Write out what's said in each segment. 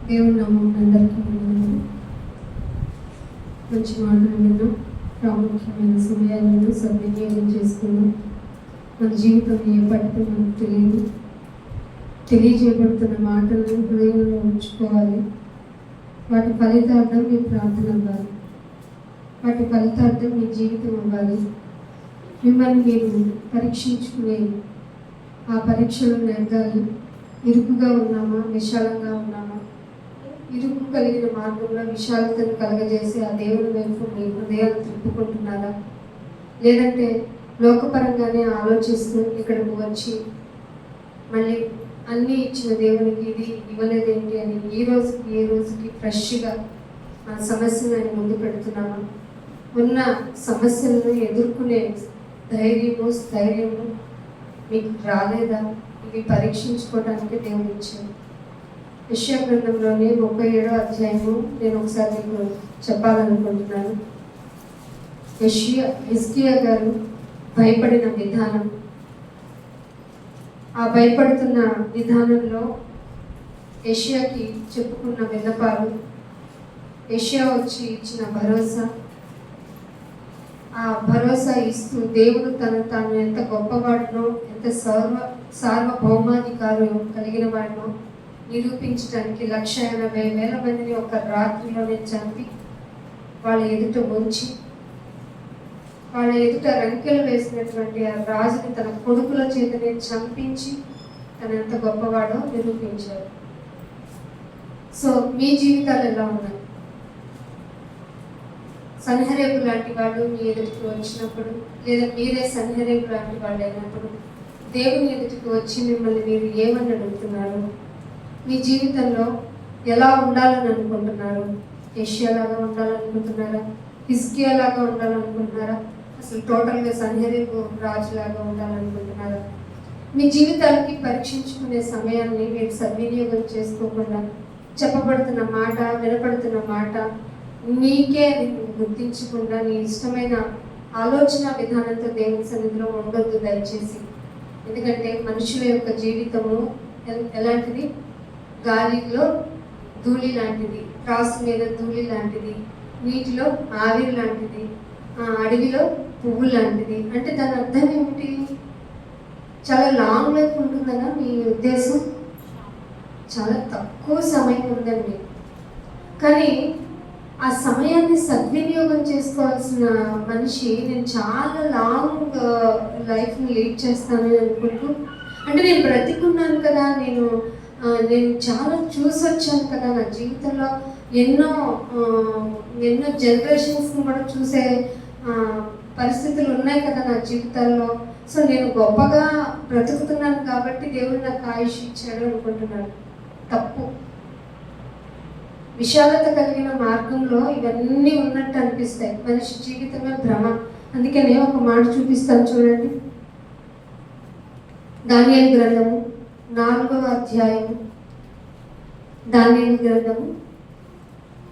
దేవుని నామం అందరికీ వందనాలు. మంచి మాటలు విన్నాం. ప్రాముఖ్యమైన సమయాలను సద్వినియోగం చేసుకున్నాం. మన జీవితం ఏ పట్టు మనకు తెలియదు. తెలియజేయబడుతున్న మాటలను హృదయంలో ఉంచుకోవాలి. వాటి ఫలితార్థం మీ ప్రార్థన అవ్వాలి. వాటి ఫలితార్థం మీ జీవితం అవ్వాలి. మిమ్మల్ని మీరు పరీక్షించుకునే ఆ పరీక్షలు నెగ్గాలి. ఇరుకుగా ఉన్నామా, విశాలంగా ఉన్నామా? ఇరుకు కలిగిన మార్గంలో విశాలతను కలగజేసి ఆ దేవుని వైపు మీ హృదయాలు తిప్పుకుంటున్నారా? లేదంటే లోకపరంగానే ఆలోచిస్తూ ఇక్కడికి వచ్చి మళ్ళీ అన్నీ ఇచ్చిన దేవునికి ఇది ఇవ్వలేదేంటి అని ఈ రోజుకి ఫ్రెష్గా ఆ సమస్యను ఆయన ముందు పెడుతున్నామా? ఉన్న సమస్యలను ఎదుర్కొనే ధైర్యము స్థైర్యము మీకు రాలేదా? ఇవి పరీక్షించుకోవడానికి దేవుడు ఇచ్చాడు. యెషయా గ్రంథంలోని 37వ అధ్యాయము నేను ఒకసారి మీకు చెప్పాలనుకుంటున్నాను. హిజ్కియా గారు భయపడిన విధానం, ఆ భయపడుతున్న విధానంలో యెషయాకి చెప్పుకున్న విన్నపాలు, యెషయా వచ్చి ఇచ్చిన భరోసా, ఆ భరోసా ఇస్తూ దేవుడు తాను ఎంత గొప్పవాడినో, ఎంత సార్వభౌమాధికారం కలిగిన వాడినో నిరూపించడానికి 1,80,000 మందిని ఒక రాత్రిలోనే చంపి వాళ్ళ ఎదుట ఉంచి వాళ్ళ ఎదుట రంకెలు వేసినటువంటి ఆ రాజుని తన కొడుకుల చేతనే చంపించి తను ఎంత గొప్పవాడో నిరూపించారు. సో మీ జీవితాలు ఎలా ఉన్నాయి? సన్హెరేబు లాంటి వాళ్ళు మీ ఎదుటికి వచ్చినప్పుడు, లేదా మీరే సన్హెరేబు లాంటి వాళ్ళు అయినప్పుడు దేవుని ఎదుటికి వచ్చి మిమ్మల్ని మీరు ఏమని అడుగుతున్నారు? మీ జీవితంలో ఎలా ఉండాలని అనుకుంటున్నారు? యెషయాలాగా ఉండాలనుకుంటున్నారా? హిజ్కియాలాగా ఉండాలనుకుంటున్నారా? అసలు టోటల్గా సన్హెరేబు రాజులాగా ఉండాలనుకుంటున్నారా? మీ జీవితాలకి పరీక్షించుకునే సమయాన్ని మీరు సద్వినియోగం చేసుకోకుండా చెప్పబడుతున్న మాట, వినపడుతున్న మాట నీకే గుర్తించకుండా నీ ఇష్టమైన ఆలోచన విధానంతో దేవుని సన్నిధిలో ఉండొద్దు దయచేసి. ఎందుకంటే మనుషుల యొక్క జీవితము ఎలాంటిది? గాలిలో ధూళి లాంటిది, రాసు మీద ధూళి లాంటిది, నీటిలో ఆవిరి లాంటిది, అడవిలో పువ్వు లాంటిది. అంటే దాని అర్థం ఏమిటి? చాలా లాంగ్ లైఫ్ ఉంటుందనా మీ ఉద్దేశం? చాలా తక్కువ సమయం ఉందండి. కానీ ఆ సమయాన్ని సద్వినియోగం చేసుకోవాల్సిన మనిషి నేను చాలా లాంగ్ లైఫ్ని లీడ్ చేస్తాను అనుకుంటూ, అంటే నేను బ్రతికున్నాను కదా, నేను చాలా చూసి వచ్చాను కదా, నా జీవితంలో ఎన్నో జనరేషన్స్ని కూడా చూసే పరిస్థితులు ఉన్నాయి కదా నా జీవితాల్లో. సో నేను గొప్పగా బ్రతుకుతున్నాను కాబట్టి దేవుడు నాకు ఆయుష్ ఇచ్చాడు అనుకుంటున్నాను. తప్పు. విశాలత కలిగిన మార్గంలో ఇవన్నీ ఉన్నట్టు అనిపిస్తాయి. మనిషి జీవితమే భ్రమ. అందుకనే ఒక మాట చూపిస్తాను చూడండి. దానియేలు గ్రంథము 4వ అధ్యాయము, దానియేలు గ్రంథము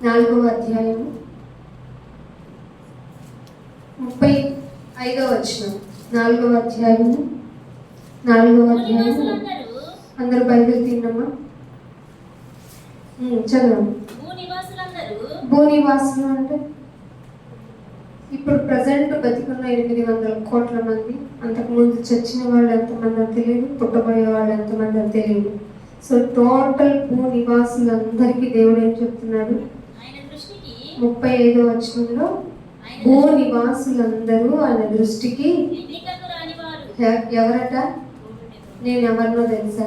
4వ అధ్యాయము 35వ వచనం. 4వ అధ్యాయము అందరూ బైబిల్ తిన్నమ్మా చదవండి. భూనివాసులు అంటే ఇప్పుడు ప్రజెంట్ బతికున్న 800 కోట్ల మంది. అంతకుముందు చచ్చిన వాళ్ళు ఎంతమంది తెలియదు, పుట్టబోయే వాళ్ళు ఎంతమంది తెలియదు. సో టోటల్ భూనివాసులందరికీ దేవుడు ఏం చెప్తున్నాడు? 35వ వచనంలో భూనివాసులందరూ ఆయన దృష్టికి ఎవరట? నేను ఎవరినో తెలుసా?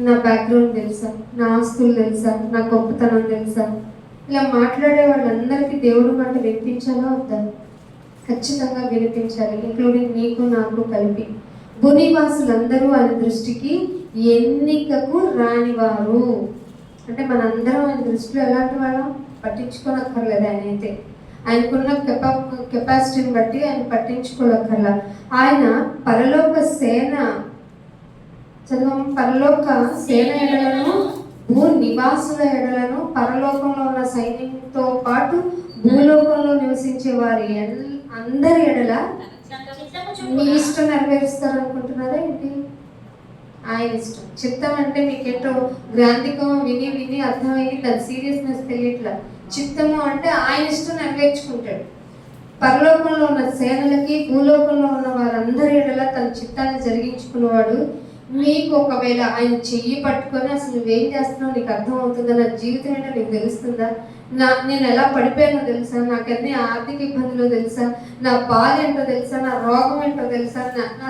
నా బ్యాక్గ్రౌండ్ తెలుసా? నా ఆస్తులు తెలుసా? నా గొప్పతనం తెలుసా? ఇలా మాట్లాడే వాళ్ళందరికీ దేవుడు మాట వినిపించాలా వద్దా? ఖచ్చితంగా వినిపించాలి, ఇంక్లూడింగ్ నీకు నాకు కలిపి. భూనివాసులందరూ ఆయన దృష్టికి ఎన్నికకు రానివారు. అంటే మనందరం ఆయన దృష్టిలో ఎలాంటి వాళ్ళం? పట్టించుకోనక్కర్లేదు. ఆయన అయితే ఆయనకున్న కెపాసిటీని బట్టి ఆయన పట్టించుకోనక్కర్లా. ఆయన పరలోక సేన పరలోక సేన ఎడలను, భూ నివాసుల ఎడలను, పరలోకంలో ఉన్న సైన్యంతో పాటు భూలోకంలో నివసించే వారి అందరి ఎడల మీ ఇష్టం నెరవేరుస్తారు అనుకుంటున్నారా ఏంటి? ఆయన ఇష్టం. చిత్తం అంటే మీకేంటో గ్రాంధికం విని విని అర్థమైంది, దాని సీరియస్నెస్ తెలియట్లా. చిత్తము అంటే ఆయన ఇష్టం నెరవేర్చుకుంటాడు. పరలోకంలో ఉన్న సేనలకి భూలోకంలో ఉన్న వారందరి ఎడల తన చిత్తాన్ని జరిగించుకునేవాడు. మీకు ఒకవేళ ఆయన చెయ్యి పట్టుకొని అసలు నువ్వేం చేస్తున్నావు నీకు అర్థం అవుతుందా, నా జీవితం ఏంటో నీకు తెలుస్తుందా, నేను ఎలా పడిపోయానో తెలుసా, నాకు అన్ని ఆర్థిక ఇబ్బందులు తెలుసా, నా బాధ ఏంటో తెలుసా, నా రోగం ఏంటో తెలుసా,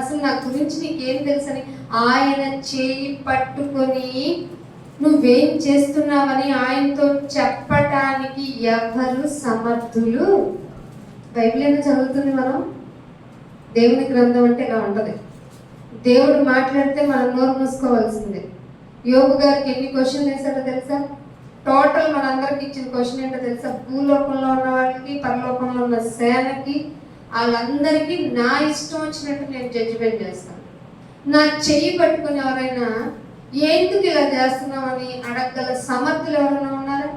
అసలు నా గురించి నీకేం తెలుసని ఆయన చేయి పట్టుకొని నువ్వేం చేస్తున్నావని ఆయనతో చెప్పటానికి ఎవరు సమర్థులు? బైబిల్ ఏదో చదువుతుంది మనం. దేవుని గ్రంథం అంటే ఇలా ఉంటుంది. దేవుడు మాట్లాడితే మనం నోరు మూసుకోవాల్సిందే. యోబు గారికి ఎన్ని క్వశ్చన్లు వేశారో తెలుసా? టోటల్ మనందరికి ఇచ్చిన క్వశ్చన్ ఏంటో తెలుసా? భూలోకంలో ఉన్న వాళ్ళకి పరలోకంలో ఉన్న సేనకి వాళ్ళందరికీ నా ఇష్టం వచ్చినట్టు నేను జడ్జిమెంట్ చేస్తాను. నా చెయ్యి పట్టుకుని ఎవరైనా ఎందుకు ఇలా చేస్తున్నామని అడగగల సమర్థులు ఎవరైనా ఉన్నారా?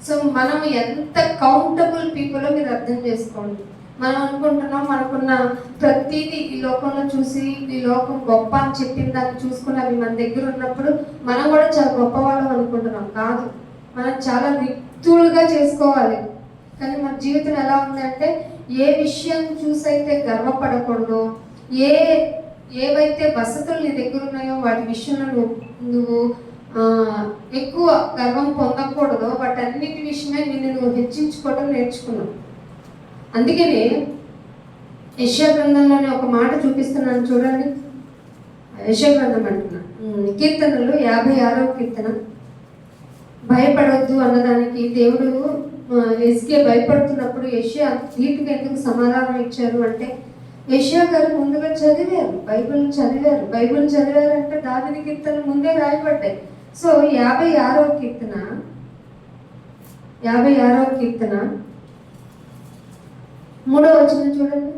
సో మనం ఎంత కౌంటబుల్ పీపుల్లో మీరు అర్థం చేసుకోండి. మనం అనుకుంటున్నాం మనకున్న ప్రతిదీ ఈ లోకంలో చూసి ఈ లోకం గొప్ప అని చెప్పిన దాన్ని చూసుకుని అవి మన దగ్గర ఉన్నప్పుడు మనం కూడా చాలా గొప్పవాళ్ళం అనుకుంటున్నాం. కాదు, మనం చాలా రిక్తులుగా చేసుకోవాలి. కానీ మన జీవితం ఎలా ఉందంటే ఏ విషయం చూసైతే గర్వపడకూడదు, ఏవైతే వసతులు నీ దగ్గర ఉన్నాయో వాటి విషయంలో నువ్వు ఎక్కువ గర్వం పొందకూడదు, వాటన్నిటి విషయమే నిన్ను నువ్వు హెచ్చించుకోవడం నేర్చుకున్నావు. అందుకనే యెషయా గ్రంథంలోనే ఒక మాట చూపిస్తున్నాను చూడండి. యెషయా గ్రంథం అంటున్నా, కీర్తనలు 56వ కీర్తన. భయపడవద్దు అన్నదానికి దేవుడు హిజ్కియా భయపడుతున్నప్పుడు యెషయా ధీటుగా ఎందుకు సమాధానం ఇచ్చారు అంటే, యెషయా గారు ముందుగా చదివారు, బైబిల్ చదివారంటే దావీదు కీర్తనలు ముందే రాయబడ్డాయి. సో 56వ కీర్తన 3వ వచనం చూడండి.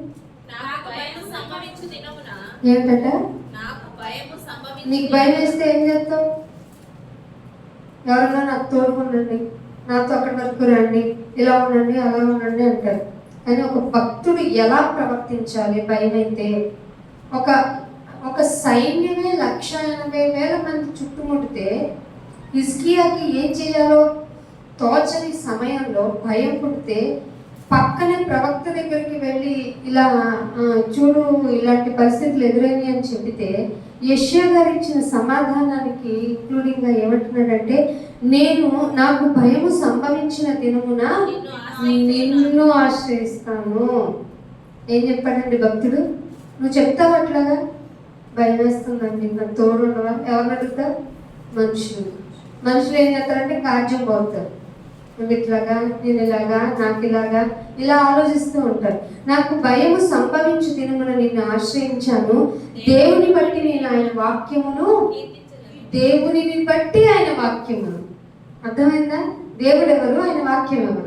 ఏంటంట? నీకు భయం వేస్తే ఏం చేస్తావు? ఎవరన్నా నాకు తోడుకుండండి, నాతో అక్కడి వరకు రండి, ఇలా ఉండండి అలా ఉండండి అంటారు. కానీ ఒక భక్తుడు ఎలా ప్రవర్తించాలి? భయం అయితే ఒక సైన్యమే 180,000 మంది చుట్టుముడితే హిజ్కియాకి ఏం చేయాలో తోచని సమయంలో భయం పుడితే పక్కనే ప్రవక్త దగ్గరికి వెళ్ళి ఇలా చూడు ఇలాంటి పరిస్థితులు ఎదురైనాయి అని చెబితే యెషయా గారు ఇచ్చిన సమాధానానికి ఇంక్లూడింగ్గా ఏమంటున్నాడంటే, నాకు భయము సంభవించిన దినమున నిన్ను ఆశ్రయిస్తాను. ఏం చెప్పాడండి భక్తుడు? నువ్వు చెప్తావు అట్లాగా? భయం వేస్తుందండి, నాకు తోడు ఉండవా? ఎవరిని అడుగుతావు? మనుషులు ఏం చేస్తారంటే కార్యం పోతారు. నువ్వు ఇట్లాగా, నేను ఇలాగా, నాకు ఇలాగా, ఇలా ఆలోచిస్తూ ఉంటారు. నాకు భయము సంభవించు దినమున నిన్ను ఆశ్రయించాను, దేవుని బట్టి నేను ఆయన వాక్యమును, దేవునిని బట్టి ఆయన వాక్యమును. అర్థమైందా? దేవుడు ఎవరు? ఆయన వాక్యం ఎవరు?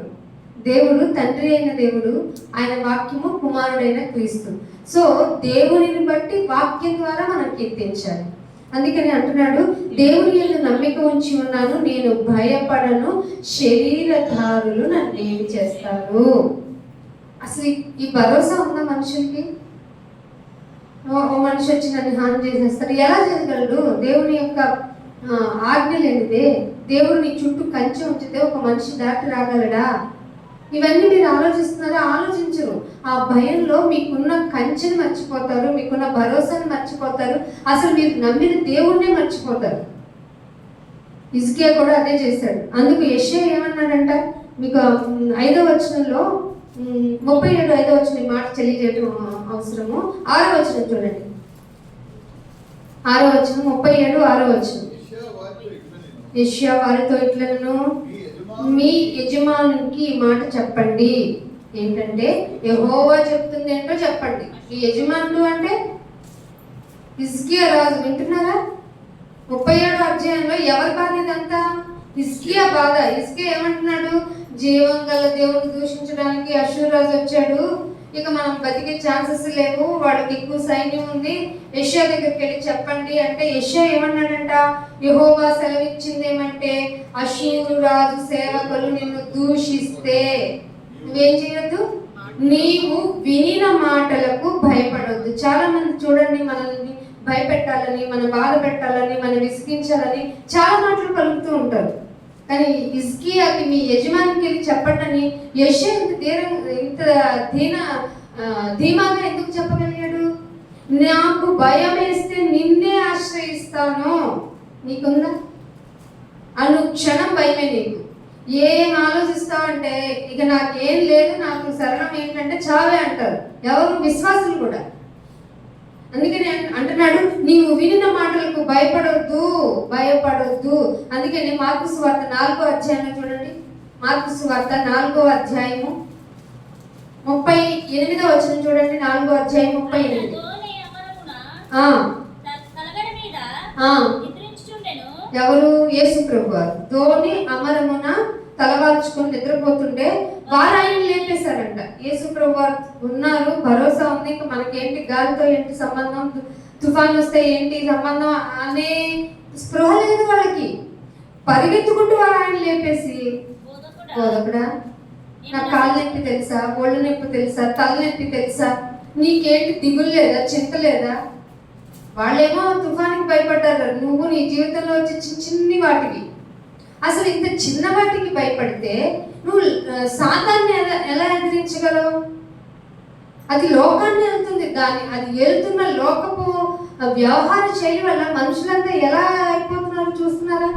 దేవుడు తండ్రి అయిన దేవుడు, ఆయన వాక్యము కుమారుడైన క్రీస్తు. సో దేవునిని బట్టి వాక్యం ద్వారా మనం కీర్తించాలి. అందుకని అంటున్నాడు, దేవుని యందు నమ్మిక ఉంచి ఉన్నాను, నేను భయపడను, శరీరధారులు నన్ను ఏమి చేస్తారు? అసలు ఈ భరోసా ఉందా మనుషులకి? ఓ మనిషి వచ్చి నన్ను హాని చేసేస్తారు, ఎలా చేయగలడు? దేవుని యొక్క ఆజ్ఞ లేనిదే, దేవుడు నీ చుట్టూ కంచె ఉంచితే ఒక మనిషి దాటి రాగలడా? ఇవన్నీ మీరు ఆలోచిస్తున్నారా? ఆలోచించరు. ఆ భయంలో మీకున్న కంచెని మర్చిపోతారు, మీకున్న భరోసాని మర్చిపోతారు, అసలు మీరు నమ్మిన దేవుణ్ణే మర్చిపోతారు. హిజ్కియా కూడా అదే చేశాడు. అందుకు యెషయా ఏమన్నాడంట? మీకు 5వ వచనంలో 37 5వ వచనం మాట తెలియజేయడం అవసరము. 6వ వచనం చూడండి. 6వ వచనం 37 6వ వచనం. యెషయా వారితో ఇట్లను, మీ యజమానునికి ఈ మాట చెప్పండి. ఏంటంటే యెహోవా చెప్తుంది ఏంటో చెప్పండి. ఈ యజమానుడు అంటే హిజ్కియా రాజు. వింటున్నారా? 37వ అధ్యాయంలో ఎవరి బాధ ఇదంతా? హిజ్కియా బాధ. హిజ్కియా ఏమంటున్నాడు? జీవం గల దేవుని దూషించడానికి అష్షూరు రాజు వచ్చాడు, ఇక మనం బతికే ఛాన్సెస్ లేవు, వాడికి ఎక్కువ సైన్యం ఉంది, యెషయా దగ్గరికి వెళ్ళి చెప్పండి అంటే యెషయా ఏమన్నాడంట? యెహోవా సెలవిచ్చింది ఏమంటే, అష్షూరు రాజు సేవకులు నిన్ను దూషిస్తే నువ్వేం చేయొద్దు, నీవు వినిన మాటలకు భయపడొద్దు. చాలా మంది చూడండి, మనల్ని భయపెట్టాలని, మన బాధ పెట్టాలని, మన విసిగించాలని చాలా మాటలు పలుకుతూ ఉంటారు. కానీ హిజ్కియాకి మీ యజమానికి వెళ్ళి చెప్పండి యెషయా ఇంత ధీమాగా ఎందుకు చెప్పగలిగాడు? నాకు భయం వేస్తే నిన్నే ఆశ్రయిస్తాను. నీకుందా? అనుక్షణం భయమే నీకు. ఏం ఆలోచిస్తావంటే ఇక నాకేం లేదు, నాకు శరణం ఏంటంటే చావే అంటారు ఎవరు? విశ్వాసులు కూడా. అందుకని అంటున్నాడు, నీవు వినిన మాటలకు భయపడొద్దు. అందుకని మార్కు సువార్త 4వ అధ్యాయంలో చూడండి. మార్కు సువార్త 4వ అధ్యాయము 38వ వచనం చూడండి. 4వ అధ్యాయం 38. ఎవరు? యేసు ప్రభువారు ధోని అమరమున తలవాల్చుకొని నిద్రపోతుంటే వారు ఆయన లేపేశారంట. యేసు ప్రభువారు ఉన్నారు, భరోసా ఉంది, ఇంకా మనకేంటి, గాలితో ఏంటి సంబంధం, తుఫాన్ వస్తే ఏంటి సంబంధం అనే స్పృహ లేదు వాళ్ళకి. పరిగెత్తుకుంటూ వారు ఆయన లేపేసి, బోధకుడా నాకు కాళ్ళ నొప్పి తెలుసా, ఒళ్ళు నొప్పి తెలుసా, తల నొప్పి తెలుసా, నీకేంటి దిగులు లేదా, చింత లేదా? వాళ్ళేమో తుఫానికి భయపడ్డారు, నువ్వు నీ జీవితంలో వచ్చే చిన్ని వాటికి, అసలు ఇంత చిన్న వాటికి భయపడితే నువ్వు సాతాన్ని ఎలా ఎదిరించగలవు? అది లోకాన్ని వెళ్తుంది, అది వెళ్తున్న లోకపు వ్యవహార శైలి వల్ల మనుషులంతా ఎలా అయిపోతున్నారు చూస్తున్నారా?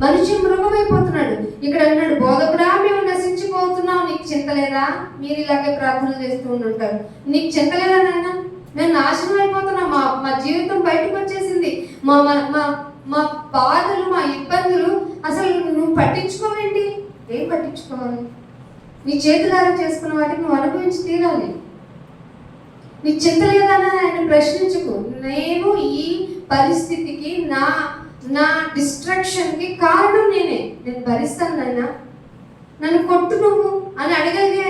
మనిషి మృగం అయిపోతున్నాడు. ఇక్కడ అన్నాడు, బోధకుడా మేము నశించిపోతున్నాం, నీకు చింత లేదా? మీరు ఇలాగే ప్రార్థన చేస్తూ ఉంటారు, నీకు చింత లేదా నాయన? మేము నాశనం అయిపోతున్నాం, మా జీవితం బయటకు వచ్చేసింది, మా మా బాధలు, మా ఇబ్బందులు అసలు నువ్వు పట్టించుకోవేంటి? ఏం పట్టించుకోవాలి? నీ చేతులారా చేసుకున్న వాటికి నువ్వు అనుభవించి తీరాలి. నీకు చింత లేదని ఆయన ప్రశ్నించుకు. నేను ఈ పరిస్థితికి, నా డిస్ట్రాక్షన్కి కారణం నేను భరిస్తాను నాయన, నన్ను కొట్టు నువ్వు అని అడగలిగే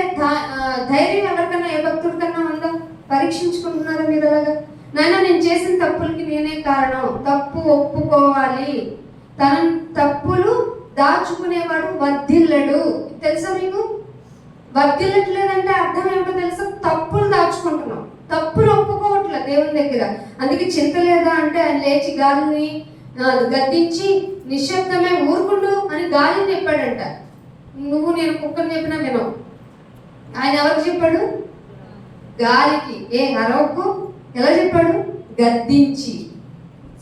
ధైర్యం ఎవరికన్నా, ఏ భక్తుడికన్నా ఉందా? పరీక్షించుకుంటున్నారా మీరు అలాగా? నాయన నేను చేసిన తప్పులకి నేనే కారణం, తప్పు ఒప్పుకోవాలి. తన తప్పులు దాచుకునేవాడు వర్ధిల్లడు. తెలుసా మీకు? వర్ధిల్లట్లేదంటే అర్థం ఏమిటో తెలుసా? తప్పులు దాచుకుంటున్నాం, తప్పులు ఒప్పుకోవట్లే దేవుని దగ్గర. అందుకే చింత లేదా అంటే ఆయన లేచి గాలిని గద్దించి నిశ్శబ్దమే ఊరుకుండు అని గాలిని చెప్పాడంట. నువ్వు నేను కుక్కని చెప్పినా వినవు. ఆయన ఎవరికి చెప్పాడు? గాలికి. ఏ అరవకు. ఎలా చెప్పాడు? గద్దించి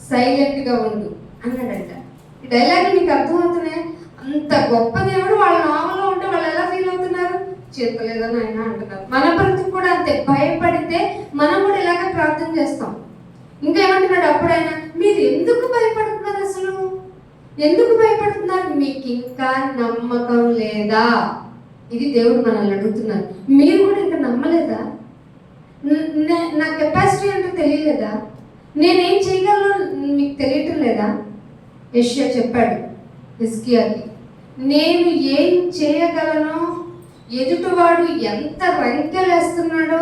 సైలెంట్గా ఉండు అన్నాడంట. ఈ డైలాగ్ మీకు అర్థమవుతున్నాయి? అంత గొప్ప దేవుడు వాళ్ళ నామలో ఉంటే వాళ్ళు ఎలా ఫీల్ అవుతున్నారు? చేతలేదని ఆయన అంటున్నారు. మన బ్రతుకు కూడా అంతే. భయపడితే మనం కూడా ఇలాగే ప్రార్థన చేస్తాం. ఇంకా ఏమంటున్నాడు అప్పుడైనా, మీరు ఎందుకు భయపడుతున్నారు? అసలు ఎందుకు భయపడుతున్నారు? మీకు ఇంకా నమ్మకం లేదా? ఇది దేవుడు మనల్ని అడుగుతున్నారు. మీరు కూడా ఇంకా నమ్మలేదా? నా కెపాసిటీ అంటే తెలియలేదా? నేనేం చేయగలను మీకు తెలియటం లేదా? యెషయా చెప్పాడు హిజ్కియాకి, నేను ఏం చేయగలను, ఎదుటివాడు ఎంత రంకెలేస్తున్నాడో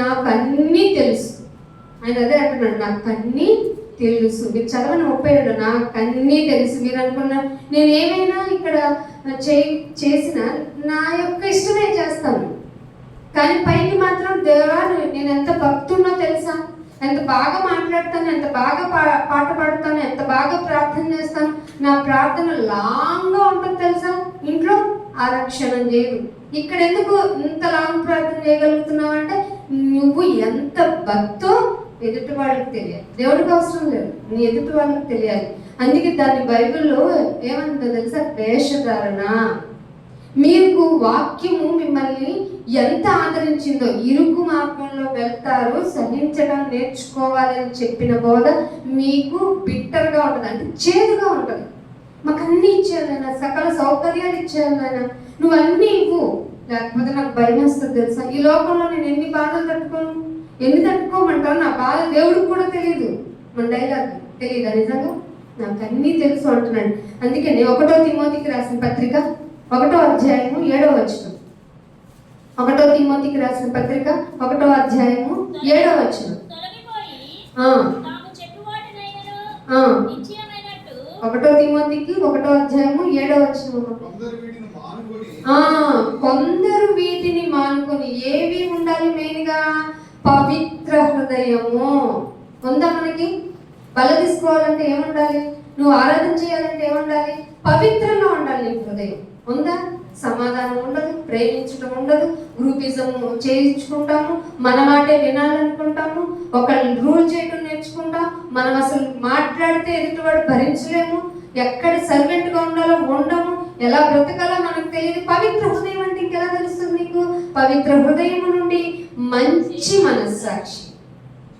నాకు అన్నీ తెలుసు. ఆయన అదే అంటున్నాడు, నాకు అన్నీ తెలుసు. మీరు చదవని 37, నాకు అన్నీ తెలుసు. మీరు అనుకున్నారు నేను ఏమైనా ఇక్కడ చేసిన నా యొక్క ఇష్టమే చేస్తాను, కానీ పైకి మాత్రం దేవా నేను ఎంత భక్తున్నో తెలుసా, ఎంత బాగా మాట్లాడతాను, ఎంత బాగా పాట పాడతాను, ఎంత బాగా ప్రార్థన చేస్తాను. నా ప్రార్థన లాంగ్గా ఉంటుంది తెలుసా. ఇంట్లో ఆరక్షణం చేయదు. ఇక్కడ ఎందుకు ఇంత లాంగ్ ప్రార్థన చేయగలుగుతున్నావు అంటే నువ్వు ఎంత భక్తో ఎదుటి వాళ్ళకి తెలియాలి. దేవుడికి అవసరం లేదు, నీ ఎదుటి వాళ్ళకి తెలియాలి. అందుకే దాన్ని బైబిల్లో ఏమంటుందో తెలుసా? వేషధారణ. మీకు వాక్యము మిమ్మల్ని ఎంత ఆదరించిందో, ఇరుకు మార్గంలో వెళ్తారు, సహించడం నేర్చుకోవాలని చెప్పిన బోధ మీకు బిట్టర్గా ఉంటుంది, అంటే చేదుగా ఉంటుంది. మాకు అన్నీ ఇచ్చేయాలి నాయన, సకల సౌకర్యాలు ఇచ్చేయాలి నాయన, నువ్వు అన్నీ ఇవ్వు, లేకపోతే నాకు భయం వస్తుంది తెలుసా. ఈ లోకంలో నేను ఎన్ని బాధలు తట్టుకోమంటావు, నా బాధ దేవుడికి కూడా తెలియదు. మన డైలాగ్ తెలియదా? నిజంగా నాకు అన్నీ తెలుసు అంటున్నాడు. అందుకని 1 తిమోతికి రాసిన పత్రిక 1వ అధ్యాయము 7వ వచనం. 1 తిమోతికి రాసిన పత్రిక 1వ అధ్యాయము 7వ వచనం. 1 తిమోతికి 1వ అధ్యాయము 7వ వచనం. కొందరు వీటిని మానుకొని ఏవి ఉండాలి? మెయిన్గా పవిత్ర హృదయము. ఉందా మనకి? బల తీసుకోవాలంటే ఏముండాలి? నువ్వు ఆరాధన చేయాలంటే ఏముండాలి? పవిత్రంగా ఉండాలి నీ హృదయం. ఉందా? సమాధానం ఉండదు, ప్రేమించడం ఉండదు, గ్రూపిజం చేయించుకుంటాము, మన మాటే వినాలనుకుంటాము, ఒకళ్ళు రూల్ చేయడం నేర్చుకుంటాం, మనం అసలు మాట్లాడితే ఎదుటివాడు భరించలేము, ఎక్కడ సర్వెంట్గా ఉండాలో ఉండము, ఎలా బ్రతకాలో మనకు తెలియదు. పవిత్ర హృదయం అంటే ఇంకెలా తెలుస్తుంది నీకు? పవిత్ర హృదయం నుండి మంచి మనస్సాక్షి.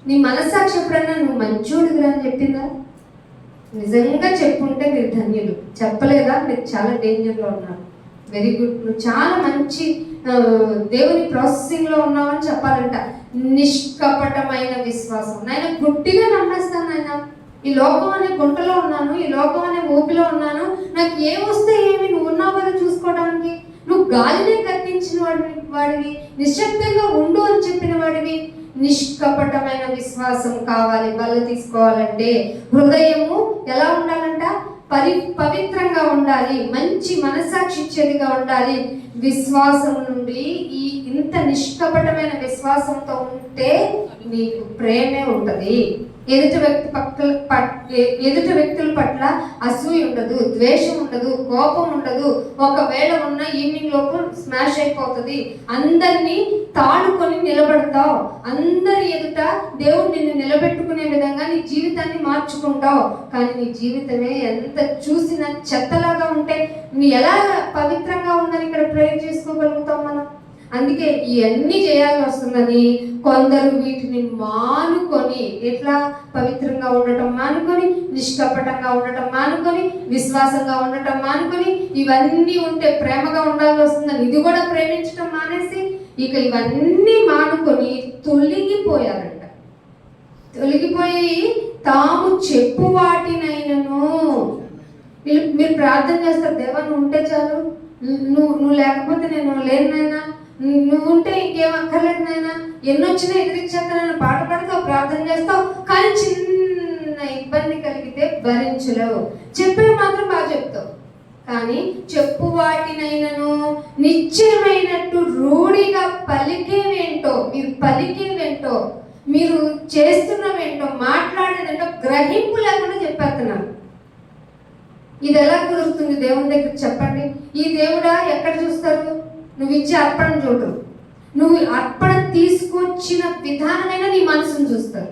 నీ మనస్సాక్షి ఎప్పుడన్నా నువ్వు మంచోడుగా అని చెప్పిందా? నిజంగా చెప్పుంటే మీరు ధన్యులు. చెప్పలేదా? మీరు చాలా డేంజర్లో ఉన్నారు. వెరీ గుడ్, నువ్వు చాలా మంచి దేవుని ప్రాసెసింగ్లో ఉన్నావని చెప్పాలంట. నిష్కపటమైన విశ్వాసం. నాయన గుడ్డిగా నమ్మేస్తాను నాయన, ఈ లోకం అనే గుంటలో ఉన్నాను, ఈ లోకం అనే ఊపిలో ఉన్నాను, నాకు ఏమొస్తే ఏమి, నువ్వు ఉన్నావు కదా చూసుకోవడానికి, నువ్వు గాలినే కత్తించిన వాడివి, నిశ్శబ్దంగా ఉండు అని చెప్పిన వాడివి. నిష్కపటమైన విశ్వాసం కావాలి. బల్ల తీసుకోవాలంటే హృదయము ఎలా ఉండాలంట? పవిత్రంగా ఉండాలి, మంచి మనస్సాక్షి ఇచ్చేదిగా ఉండాలి. విశ్వాసం నుండి ఇంత నిష్కపటమైన విశ్వాసంతో ఉంటే నీకు ప్రేమే ఉంటుంది. ఎదుటి వ్యక్తుల పట్ల అసూయ ఉండదు, ద్వేషం ఉండదు, కోపం ఉండదు. ఒకవేళ ఉన్న ఈవినింగ్ లోపు స్మాష్ అయిపోతుంది. అందరినీ తాడుకొని నిలబడతావు. అందరి ఎదుట దేవుడు నిన్ను నిలబెట్టుకునే విధంగా నీ జీవితాన్ని మార్చుకుంటావు. కానీ నీ జీవితమే ఎంత చూసినా చెత్తలాగా ఉంటే నీ ఎలా పవిత్రంగా ఉందని ఇక్కడ ప్రేర్ చేసుకోగలుగుతాం మనం? అందుకే ఇవన్నీ చేయాల్సి వస్తుందని కొందరు వీటిని మానుకొని, ఎట్లా పవిత్రంగా ఉండటం మానుకొని, నిష్కపటంగా ఉండటం మానుకొని, విశ్వాసంగా ఉండటం మానుకొని, ఇవన్నీ ఉంటే ప్రేమగా ఉండాల్సి వస్తుందని ఇది కూడా ప్రేమించడం మానేసి ఇక ఇవన్నీ మానుకొని తొలగిపోయారంట. తొలగిపోయి తాము చెప్పు వాటినైనను, మీరు ప్రార్థన చేస్తారు, దేవా నువ్వు ఉంటే చాలు, నువ్వు లేకపోతే నేను లేనైనా, నువ్వు ఉంటే ఇంకేం అక్కర్లేదు నాయన, ఎన్నొచ్చినా ఎదిరించేస్తానని పాట పాడుతావు, ప్రార్థన చేస్తావు, కానీ చిన్న ఇబ్బంది కలిగితే భరించలేవు. చెప్పేవి మాత్రం బాగా చెప్తావు, కానీ చెప్పు వాటినైనను నిశ్చయమైనట్టు రూఢిగా పలికేవేంటో, మీరు పలికేవేంటో, మీరు చేస్తున్నవేంటో, మాట్లాడేదేంటో గ్రహింపు లేకుండా చెప్పేస్తున్నాను. ఇది ఎలా కుదురుతుంది దేవుని దగ్గర చెప్పండి? ఈ దేవుడా ఎక్కడ చూస్తారు? నువ్వు ఇచ్చే అర్పణ చూడరు, నువ్వు అర్పణ తీసుకొచ్చిన విధానమైన నీ మనసును చూస్తారు.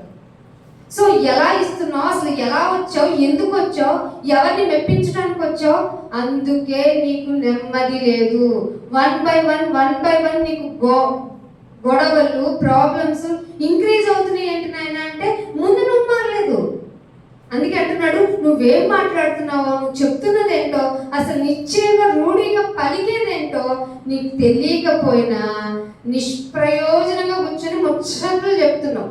సో ఎలా ఇస్తున్నావు, అసలు ఎలా వచ్చావు, ఎందుకు వచ్చావు, ఎవరిని మెప్పించడానికి వచ్చావు, అందుకే నీకు నెమ్మది లేదు. వన్ బై వన్ నీకు గొడవలు, ప్రాబ్లమ్స్ ఇంక్రీజ్ అవుతున్నాయి. ఏంటి నాయన అంటే ముందు నువ్వు మారలేదు. అందుకే అంటున్నాడు, నువ్వేం మాట్లాడుతున్నావో, నువ్వు చెప్తున్నదేంటో, అసలు నిశ్చయంగా రూఢిగా పలికేదేంటో నీకు తెలియకపోయినా నిష్ప్రయోజనంగా కూర్చొని ముచ్చట్లు చెప్తున్నావు.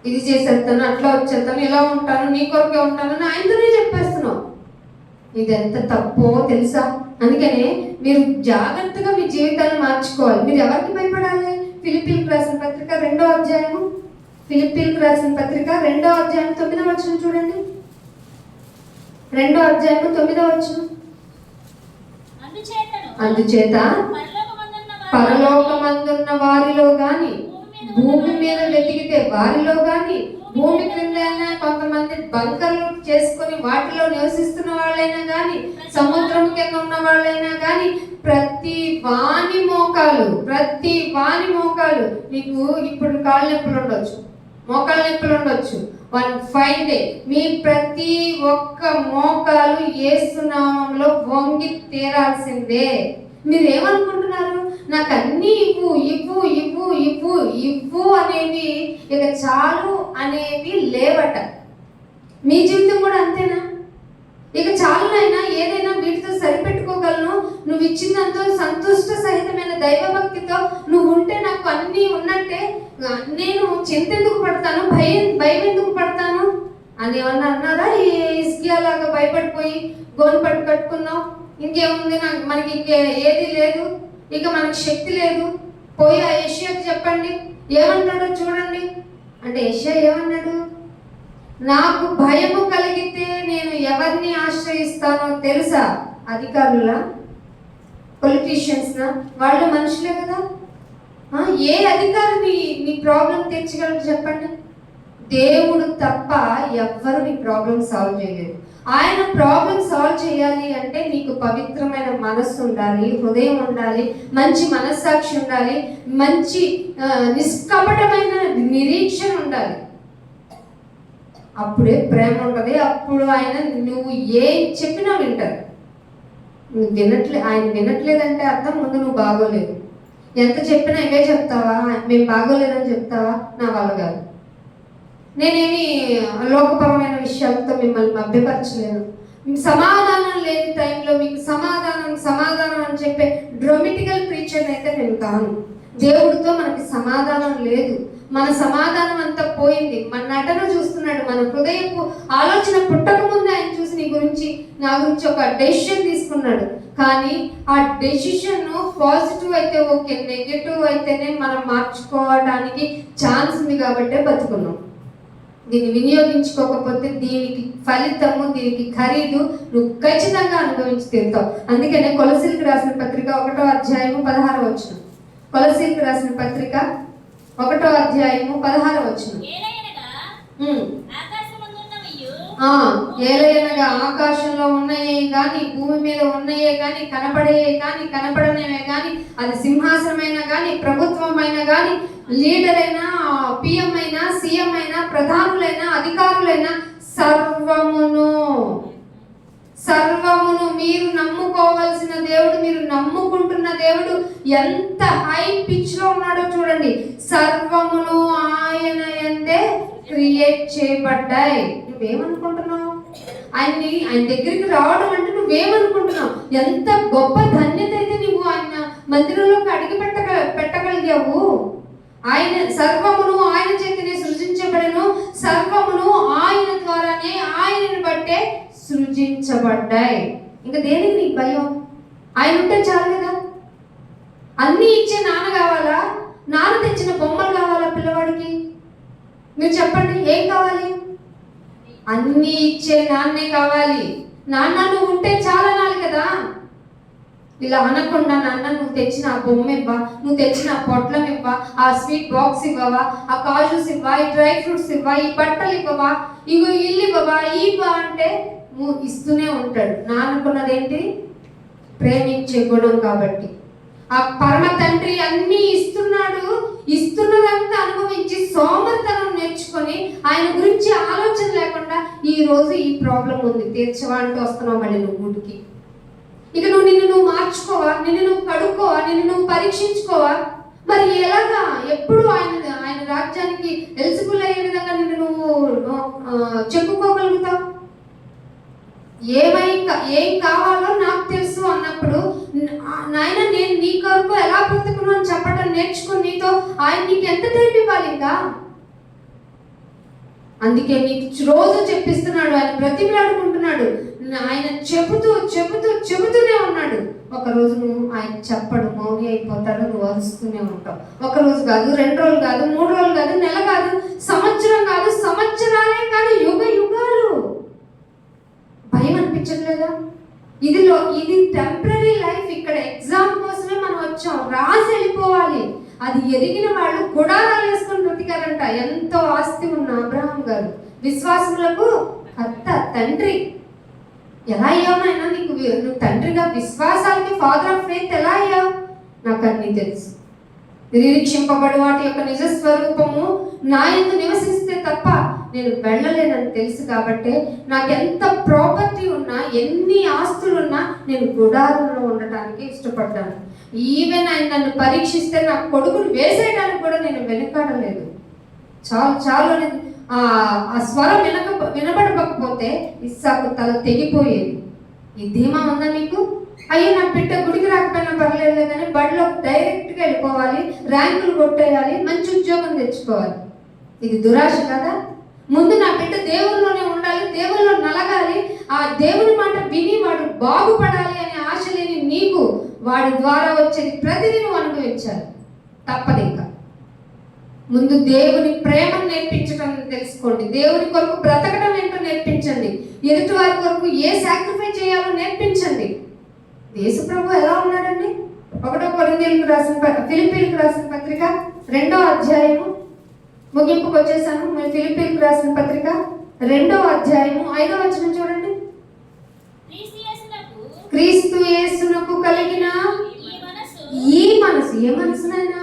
ఇది చేసేస్తాను, అట్లా వచ్చేస్తాను, ఇలా ఉంటాను, నీ కొరకే ఉంటాను అని ఆయనతోనే చెప్పేస్తున్నావు. ఇది ఎంత తప్పో తెలుసా? అందుకనే మీరు జాగ్రత్తగా మీ జీవితాన్ని మార్చుకోవాలి. మీరు ఎవరికి భయపడాలి? ఫిలిప్పీలకు రాసిన పత్రిక 2వ అధ్యాయము, ఫిలిప్పీలకు రాసిన పత్రిక 2వ అధ్యాయం 9వ వచనం చూడండి. 2వ అధ్యాయం 9వ వచనం. అందుచేత పరలోకమందున్న వారిలో గాని, భూమి మీద వెతికితే వారిలో గాని, భూమి క్రింద కొంతమంది బంకర్లు చేసుకుని వాటిలో నివసిస్తున్న వాళ్ళైనా గాని, సముద్రం కింద ఉన్న వాళ్ళైనా గాని, ప్రతి వాని మోకాలు మీకు ఇప్పుడు కాళ్ళ నొప్పులు ఉండొచ్చు, మోకాళ్ళ నొప్పులు ఉండొచ్చు, వన్ ఫైన్ డే మీ ప్రతి ఒక్క మోకాలు యేసు నామములో వంగి తీరాల్సిందే. మీరు ఏమనుకుంటున్నారు? నాకు అన్నీ ఇవ్వు అనేవి ఇక చాలు అనేవి లేవట. మీ జీవితం కూడా అంతేనా? ఇక చాలునైనా, ఏదైనా వీటితో సరిపెట్టుకోగలను, నువ్వు ఇచ్చిందంతో సంతుష్ట సహితమైన దైవభక్తితో నువ్వు ఉంటే నాకు అన్నీ ఉన్నట్టే, నేను చింత ఎందుకు పడతాను, భయం ఎందుకు పడతాను అని ఏమన్నా అన్నారా? ఈ ఇస్కియాలాగా భయపడిపోయి గోను పట్టు కట్టుకున్నావు, ఇంకేముంది, మనకి ఇంకే ఏది లేదు, ఇక మనకి శక్తి లేదు, పోయి ఆ యెషయాకి చెప్పండి ఏమంటాడో చూడండి అంటే, యెషయా ఏమన్నాడు? నాకు భయము కలిగితే నేను ఎవరిని ఆశ్రయిస్తానో తెలుసా? అధికారుల, పొలిటీషియన్స్నా? వాళ్ళు మనుషులే కదా. ఏ అధికారి నీ ప్రాబ్లం తెచ్చగలరు చెప్పండి? దేవుడు తప్ప ఎవ్వరు నీ ప్రాబ్లం సాల్వ్ చేయలేరు. ఆయన ప్రాబ్లం సాల్వ్ చేయాలి అంటే నీకు పవిత్రమైన మనస్సు ఉండాలి, హృదయం ఉండాలి, మంచి మనస్సాక్షి ఉండాలి, మంచి నిష్కపటమైన నిరీక్షణ ఉండాలి. అప్పుడే ప్రేమ ఉంటుంది. అప్పుడు ఆయన నువ్వు ఏం చెప్పినా వింటారు. నువ్వు ఆయన వినట్లేదంటే అర్థం ముందు నువ్వు బాగోలేదు. ఎంత చెప్పినా ఇవే చెప్తావా, మేము బాగోలేదని చెప్తావా, నా వల్ల కాదు. నేనేమి లోకపరమైన విషయాలతో మిమ్మల్ని మభ్యపరచలేను. సమాధానం లేని టైంలో మీకు సమాధానం అని చెప్పే డ్రామాటికల్ ప్రీచర్ అయితే నేను కాను. దేవుడితో మనకి సమాధానం లేదు. మన సమాధానం అంతా పోయింది. మన నటన చూస్తున్నాడు. మన హృదయపు ఆలోచన పుట్టక ముందే ఆయన చూసి నా గురించి ఒక డెసిషన్ తీసుకున్నాడు. కానీ ఆ డెసిషన్ పాజిటివ్ అయితే ఓకే, నెగటివ్ అయితేనే మనం మార్చుకోవడానికి ఛాన్స్ ఉంది కాబట్టే బతుకున్నాం. దీన్ని వినియోగించుకోకపోతే దీనికి ఫలితము, దీనికి ఖరీదు నువ్వు ఖచ్చితంగా అనుభవించి తీరుతావు. అందుకనే కొలసీలకు రాసిన పత్రిక 1వ అధ్యాయము 16వ వచనం. కొలసీలకు రాసిన పత్రిక 1వ అధ్యాయము 16వ వచనం. ఏలయనగా ఆకాశంలో ఉన్నాయే గాని, భూమి మీద ఉన్నాయే గాని, కనపడేయే గాని, కనపడనేవే గాని, అది సింహాసనమైనా గాని, ప్రభుత్వమైనా గాని, లీడర్ అయినా, పిఎం అయినా, సీఎం అయినా, ప్రధానులైనా, అధికారులైనా, సర్వమును మీరు నమ్ముకోవాల్సిన దేవుడు, మీరు నమ్ముకుంటున్న దేవుడు ఎంత హై పిచ్ లో ఉన్నాడో చూడండి. సర్వమును ఆయన యందే క్రియేట్ చేయబడ్డాయి. నువ్వేమనుకుంటున్నావు? ఆయన దగ్గరికి రావడం అంటే నువ్వేమనుకుంటున్నావు? ఎంత గొప్ప ధన్యత అయితే నువ్వు ఆయన మందిరంలోకి అడిగి పెట్టగలిగావు. ఆయన సర్వమును ఆయన చేతనే సృజించబడెను, సర్వమును ఆయన ద్వారానే ఆయనను బట్టే సృజించబడ్డాయి. ఇంకా దేనికి నీకు భయం? ఆయన ఉంటే చాలు కదా. అన్నీ ఇచ్చే నాన్న కావాలా? నాన్న తెచ్చిన బొమ్మలు కావాలా పిల్లవాడికి? మీరు చెప్పండి, ఏం కావాలి? అన్నీ ఇచ్చే నాన్నే కావాలి. నాన్న నువ్వు ఉంటే చాలా నాలు కదా. ఇలా అనకుండా నాన్న నువ్వు తెచ్చిన ఆ బొమ్మ ఇవ్వా, నువ్వు తెచ్చిన ఆ పొట్లం ఇవ్వా, ఆ స్వీట్ బాక్స్ ఇవ్వవా, ఆ కాజూస్ ఇవ్వా, ఈ డ్రై ఫ్రూట్స్ ఇవ్వా, ఈ బట్టలు ఇవ్వవా, ఇగో ఇల్లు ఇవ్వవా, ఇవ్వా అంటే నువ్వు ఇస్తూనే ఉంటాడు. నాన్నకున్నదేంటి? ప్రేమించే గుణం. కాబట్టి ఆ పరమ తండ్రి అన్నీ ఇస్తున్నాడు. ఇస్తున్నదంతా అనుభవించి సోమర్తనం నేర్చుకొని ఆయన గురించి ఆలోచన లేకుండా ఈ రోజు ఈ ప్రాబ్లం ఉంది తీర్చవా అంటే వస్తున్నావు మళ్ళీ నువ్వు గుడికి. ఇక నిన్ను నువ్వు మార్చుకోవా, నిన్ను నువ్వు కడుక్కోవా, నిన్ను నువ్వు పరీక్షించుకోవా? మరి ఎలాగా ఎప్పుడు ఆయన రాజ్యానికి ఎలిజిబుల్ అయ్యే విధంగా నిన్ను నువ్వు చెప్పుకోగలుగుతావు? ఏం కావాలో నాకు తెలుసు అన్నప్పుడు నాయన నేను నీ కొరకు ఎలా బ్రతుకును అని చెప్పడం నేర్చుకుని నీతో ఆయన నీకు ఎంత టైం ఇవ్వాలి ఇంకా? అందుకే నీకు రోజు చెప్పిస్తున్నాడు, ఆయన బ్రతిమలాడుకుంటున్నాడు. ఆయన చెబుతూనే ఉన్నాడు. ఒకరోజు నువ్వు ఆయన చెప్పడు, మౌని అయిపోతాడు, నువ్వు అరుస్తూనే ఉంటావు. ఒకరోజు కాదు, 2 రోజులు కాదు, 3 రోజులు కాదు, నెల కాదు, సంవత్సరం కాదు, సంవత్సరాలే కాదు, యుగాలు. భయం అనిపించట్లేదా? ఇది టెంపరీ లైఫ్. ఇక్కడ ఎగ్జామ్ కోసమే మనం వచ్చాం, రాసి వెళ్ళిపోవాలి. అది ఎరిగిన వాళ్ళు గుడారాలు వేసుకొని బ్రతికారంట. ఎంతో ఆస్తి ఉన్న అబ్రహాం గారు విశ్వాసములకు కర్త, తండ్రి. ఎలా అయ్యావు నాయన? నువ్వు తండ్రిగా విశ్వాసాలకి ఫాదర్ ఆఫ్ ఫెయిత్ ఎలా అయ్యావు? నాకు అన్నీ తెలుసు. నిరీక్షింపబడి వాటి యొక్క నిజ స్వరూపము నా యందు నివసిస్తే తప్ప నేను వెళ్ళలేనని తెలుసు. కాబట్టి నాకు ఎంత ప్రాపర్టీ ఉన్నా, ఎన్ని ఆస్తులున్నా నేను గుడారంలో ఉండటానికి ఇష్టపడ్డాను. ఈవెన్ ఆయన నన్ను పరీక్షిస్తే నా కొడుకును వేసేయడానికి కూడా నేను వెనుకాడలేదు. చాలు ఆ స్వరం వినబడకపోతే ఇస్సాకు తల తెగిపోయేది. ఈ ధీమా ఉందా మీకు? అయ్యో నా బిడ్డ గుడికి రాకపోయినా పర్లేదు కానీ బడిలో డైరెక్ట్గా వెళ్ళిపోవాలి, ర్యాంకులు కొట్టేయాలి, మంచి ఉద్యోగం తెచ్చుకోవాలి. ఇది దురాశ కదా? ముందు నా బిడ్డ దేవుల్లోనే ఉండాలి, దేవుల్లో నలగాలి, ఆ దేవుని మాట విని వాడు బాగుపడాలి అనే ఆశ లేని నీకు వాడి ద్వారా వచ్చేది ప్రతిదీ నువ్వు అనుభవించాలి. తప్పదు. ఇంకా ముందు దేవుని ప్రేమను నేర్పించడం తెలుసుకోండి. దేవుని కొరకు బ్రతకడం ఏంటో నేర్పించండి. ఎదుటి వారి కొరకు ఏ సాక్రిఫైస్ చేయాలో నేర్పించండి. యేసు ప్రభు ఎలా ఉన్నాడండి? 1 కొరింథీయులకు రాసిన ఫిలిప్పీలకు రాసిన పత్రిక 2వ అధ్యాయము ముగింపుకు వచ్చేసాను. మీరు ఫిలిప్పీలకు రాసిన పత్రిక 2వ అధ్యాయము 5వ వచనం చూడండి. క్రీస్తు యేసునకు కలిగిన ఈ మనసు. ఏ మనసునైనా?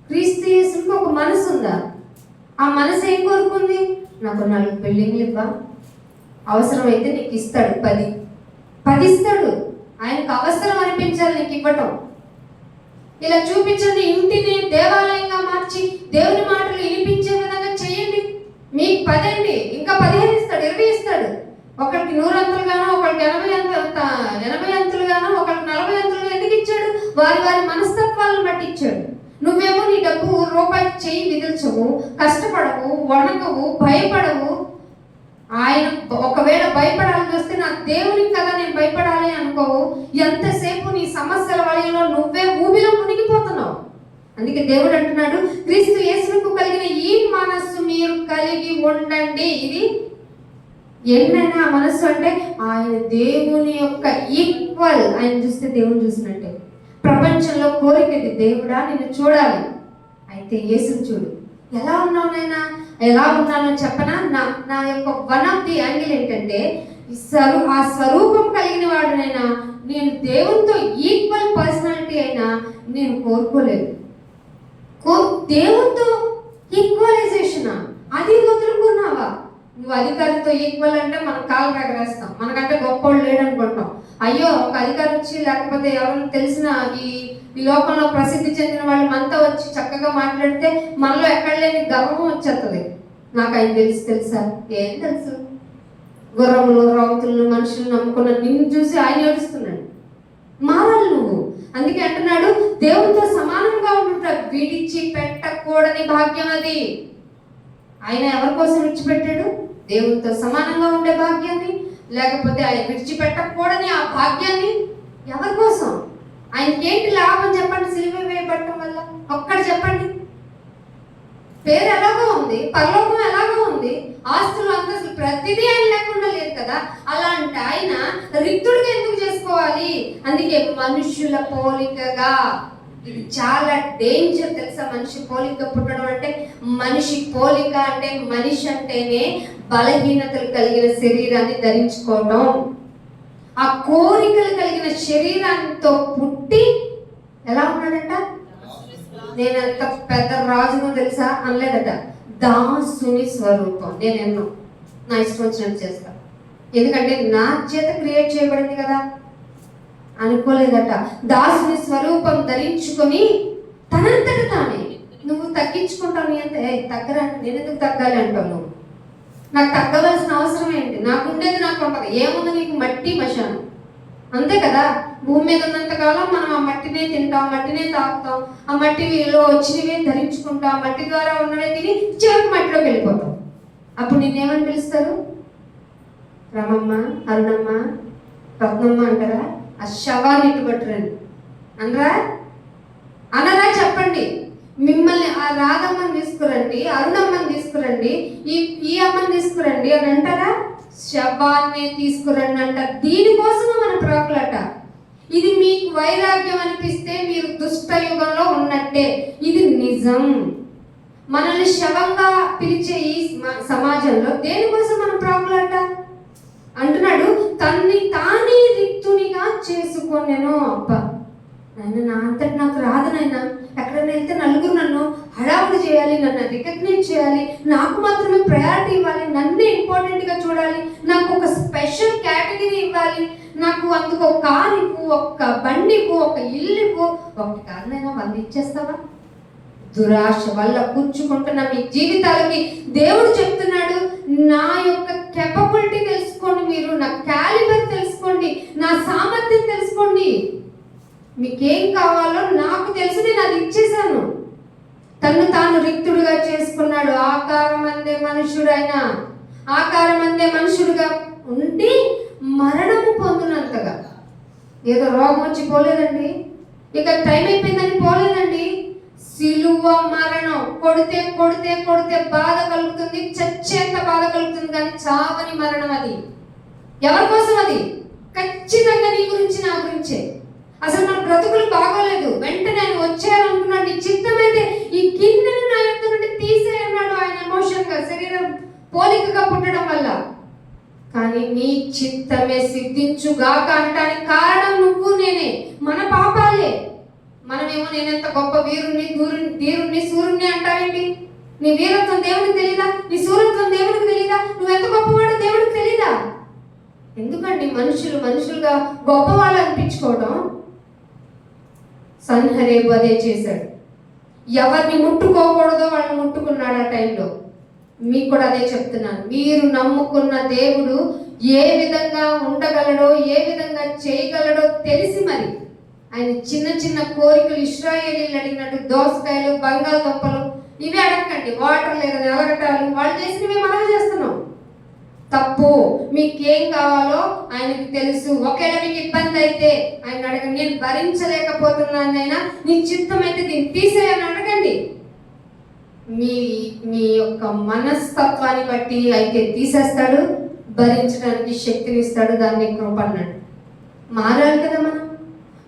క్రీస్తు యేసుకు ఒక మనసు ఉందా? ఆ మనసు ఏం కోరుకుంది? నాకు 4 బిల్డింగ్లు ఇవ్వా, అవసరమైతే నీకు ఇస్తాడు 10 ఇస్తాడు. ఆయనకు అవసరం అనిపించాలి నీకు ఇవ్వటం. ఇలా చూపించండి, ఇంటిని దేవాలయంగా మార్చి దేవుని మాటలు వినిపించే విధంగా చేయండి. మీకు 10 అండి, ఇంకా 15 ఇస్తాడు, 20 ఇస్తాడు. ఒకరికి 100 అంతులుగానో, ఒకరికి 80 అంతులుగానో, ఒకరికి 40 అంతులుగా ఎందుకు ఇచ్చాడు? వారి వారి మనస్తత్వాలను బట్టి ఇచ్చాడు. నువ్వేమో నీ డబ్బు రూపాయి చేయి విదిల్చవు, కష్టపడవు, వణకవు, భయపడవు. ఆయన ఒకవేళ భయపడాలని వస్తే నా దేవునికి కదా నేను భయపడాలి అనుకోవు. ఎంతసేపు నీ సమస్యల వలయంలో నువ్వే ఊబిలో మునిగిపోతున్నావు. అందుకే దేవుడు అంటున్నాడు, క్రీస్తు యేసుకు కలిగిన ఈ మనస్సు మీరు కలిగి ఉండండి. ఇది ఏంటైనా ఆ మనస్సు అంటే ఆయన దేవుని యొక్క ఈక్వల్. ఆయన చూస్తే దేవుని చూసినట్టే. ప్రపంచంలో కోరికది, దేవుడా నిన్ను చూడాలి, అయితే యేసుని చూడు. ఎలా ఉన్నావు నైనా? ఎలా ఉన్నానో చెప్పనా? నా యొక్క వన్ ఆఫ్ ది యాంగిల్ ఏంటంటే, ఆ స్వరూపం కలిగిన వాడునైనా, నేను దేవునితో ఈక్వల్ పర్సనాలిటీ అయినా నేను కోరుకోలేదు. దేవునితో ఈక్వలైజేషన్ అది వదులుకున్నావా? నువ్వు అధికారితో ఈక్వల్ అంటే మనం కాలు ఎగరేస్తాం, మనకంటే గొప్పవాళ్ళు లేడనుకుంటాం. అయ్యో ఒక అధికారి వచ్చి, లేకపోతే ఎవరైనా తెలిసిన ఈ లోకంలో ప్రసిద్ధి చెందిన వాళ్ళు మనతో వచ్చి చక్కగా మాట్లాడితే మనలో ఎక్కడ లేని గర్వం వచ్చేస్తుంది. నాకు ఆయన తెలుసా? ఏం తెలుసు? గుర్రములు, రౌతులను, మనుషులు నమ్ముకున్న నిన్ను చూసి ఆయన ఏడుస్తున్నాడు. మారాలి నువ్వు. అందుకే అంటున్నాడు, దేవునితో సమానంగా ఉండుట విడిచి పెట్టకూడని భాగ్యం అది. ఆయన ఎవరి కోసం విడిచిపెట్టాడు? దేవునితో సమానంగా ఉండే భాగ్యాన్ని, లేకపోతే ఆయన విడిచిపెట్టకూడని ఆ భాగ్యాన్ని ఎవరి కోసం? ఆయనకి ఏంటి లాభం చెప్పండి? సిలువ వేయబడటం వల్ల ఒక్కటి చెప్పండి. పేరు ఎలాగో ఉంది, పరలోకం ఎలాగో ఉంది, ఆస్తులు, అంతస్తులు ప్రతిదీ ఆయన లేకుండా లేదు కదా. అలాంటి ఆయన రిక్తుడిగా ఎందుకు చేసుకోవాలి? అందుకే మనుష్యుల పోలికగా. ఇది చాలా డేంజర్ తెలుసా? మనిషి పోలిక పుట్టడం అంటే, మనిషి పోలిక అంటే మనిషి అంటేనే బలహీనతలు కలిగిన శరీరాన్ని ధరించుకోవడం. ఆ కోరికలు కలిగిన శరీరంతో పుట్టి ఎలా ఉన్నాడంట? నేను ఎంత పెద్ద రాజునో తెలుసా అనలేదట. దాసుని స్వరూపం. నేను ఎన్నో నా ఇష్టం వచ్చినట్టు చేస్తా, ఎందుకంటే నా చేత క్రియేట్ చేయబడింది కదా అనుకోలేదట. దాసుని స్వరూపం ధరించుకొని తనంతట తానే. నువ్వు తగ్గించుకుంటావు, నీ అంతే తగ్గరా, నేను ఎందుకు తగ్గాలి అంటావు నువ్వు. నాకు తగ్గవలసిన అవసరం ఏంటి? నాకుండేది నాకు ఉంటుంది. ఏముంది నీకు? మట్టి మశానం, అంతే కదా. భూమి మీద ఉన్నంతకాలం మనం ఆ మట్టినే తింటాం, మట్టినే తాగుతాం, ఆ మట్టిలో వచ్చినవే ధరించుకుంటాం, మట్టి ద్వారా ఉన్నవే తిని చివరికి మట్టిలోకి వెళ్ళిపోతాం. అప్పుడు నిన్నేమని పిలుస్తారు? రమమ్మ, అరుణమ్మ, రత్నమ్మ అంటారా? ఆ శవాన్ని ఇటుపట్టురండి అనరా? అనరా? చెప్పండి. మిమ్మల్ని ఆ రాధమ్మని తీసుకురండి, అరుణమ్మని తీసుకురండి, ఈ అమ్మని తీసుకురండి అని అంటారా? శవాన్ని తీసుకురండి అంట. దీనికోసమే మన ప్రాకులట. ఇది మీకు వైరాగ్యం అనిపిస్తే మీరు దుష్ట యుగంలో ఉన్నట్టే. ఇది నిజం. మనల్ని శవంగా పిలిచే ఈ సమాజంలో దేనికోసం మనం ప్రాకులట? అంటున్నాడు, తన్ని తానే రిక్తునిగా చేసుకొనెను. అబ్బా నాయన, నా అంతటి నాకు రాదు నాయన. ఎక్కడైనా వెళ్తే నలుగురు నన్ను హడావుడి చేయాలి, నన్ను రికగ్నైజ్ చేయాలి, నాకు మాత్రమే ప్రయారిటీ ఇవ్వాలి, నన్నే ఇంపార్టెంట్గా చూడాలి, నాకు ఒక స్పెషల్ కేటగిరీ ఇవ్వాలి, నాకు అందుకు ఒక కారు ఇవ్వు, ఒక బండి ఇవ్వు, ఒక ఇల్లు ఇవ్వు. ఒకటి కారణైనా 100 ఇచ్చేస్తావా? దురాశ వల్ల కూర్చుకుంటున్న మీ జీవితాలకి దేవుడు చెప్తున్నాడు, నా యొక్క కెపబిలిటీ తెలుసుకోండి, మీరు నా క్యాలిబర్ తెలుసుకోండి, నా సామర్థ్యం తెలుసుకోండి. మీకేం కావాలో నాకు తెలుసు, నేను అది ఇచ్చేశాను. తను తాను రిక్తుడుగా చేసుకున్నాడు. ఆకారమందే మనుషుడుగా ఉండి మరణము పొందినంతగా. ఏదో రోగం వచ్చి పోలేదండి, ఇక టైం అయిపోయిందని పోలేదండి. సిలువ మరణం. కొడితే కొడితే కొడితే బాధ కలుగుతుంది, చచ్చేంత బాధ కలుగుతుంది, కానీ చావని మరణం. అది ఎవరి కోసం? అది ఖచ్చితంగా నీ గురించి, నా గురించే. అసలు మన బ్రతుకులు బాగోలేదు, వెంటనే ఆయన వచ్చేయాలనుకున్నాడు. నీ చిత్తమైతే ఈ గిన్నెను నా యొక్క నుండి తీసేయన్నాడు ఆయన వర్ధించుగాక అనటానికి కారణం నువ్వు నేనే, మన పాపాలే. మనమేమో నేనెంత గొప్ప వీరుణ్ణి, ధీరుణ్ణి, సూర్యుణ్ణి అంటావేంటి? నీ వీరత్వం దేవుడికి తెలీదా? నీ సూర్యత్వం దేవుడికి తెలీదా? నువ్వెంత గొప్పవాడో దేవుడికి తెలీదా? ఎందుకండి మనుషులుగా గొప్పవాళ్ళు అనిపించుకోవడం? సన్హెరీబు అదే చేశాడు. ఎవరిని ముట్టుకోకూడదో వాళ్ళని ముట్టుకున్నాడు ఆ టైంలో. మీకు కూడా అదే చెప్తున్నాను. మీరు నమ్ముకున్న దేవుడు ఏ విధంగా ఉండగలడో, ఏ విధంగా చేయగలడో తెలిసి మరి ఆయన చిన్న చిన్న కోరికలు, ఇశ్రాయేలీలు అడిగినట్టు దోసకాయలు, బంగాళదుంపలు ఇవి అడగండి. వాటర్ లేదని అలగటాలు వాళ్ళు చేసినవి మనం చేస్తున్నాం. తప్పు. మీకేం కావాలో ఆయనకి తెలుసు. ఒకవేళ మీకు ఇబ్బంది అయితే ఆయన అడగండి. నేను భరించలేకపోతున్నాను అయినా నీ చిత్తం అయితే దీన్ని తీసేయని అడగండి. మీ యొక్క మనస్తత్వాన్ని బట్టి అయితే తీసేస్తాడు, భరించడానికి శక్తిని ఇస్తాడు. దాన్ని కృప అన్నాడు. మారాలి కదా మనం.